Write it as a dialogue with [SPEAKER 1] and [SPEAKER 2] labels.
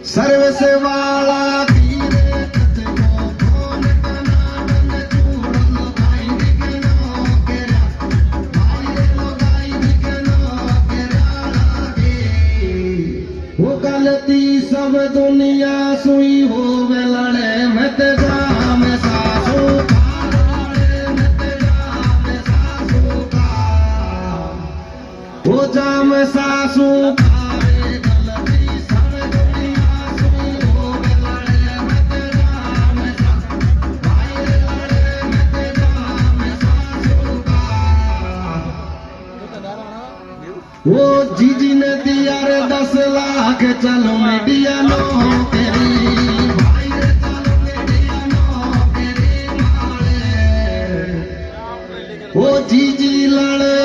[SPEAKER 1] service वाला वो गलती सब दुनिया सुई हो लड़े मत जाम सासू वो जाम सासू वो जीजी ने दिया रे 10 लाख चलो मीडिया नो तेरी वो जीजी लड़े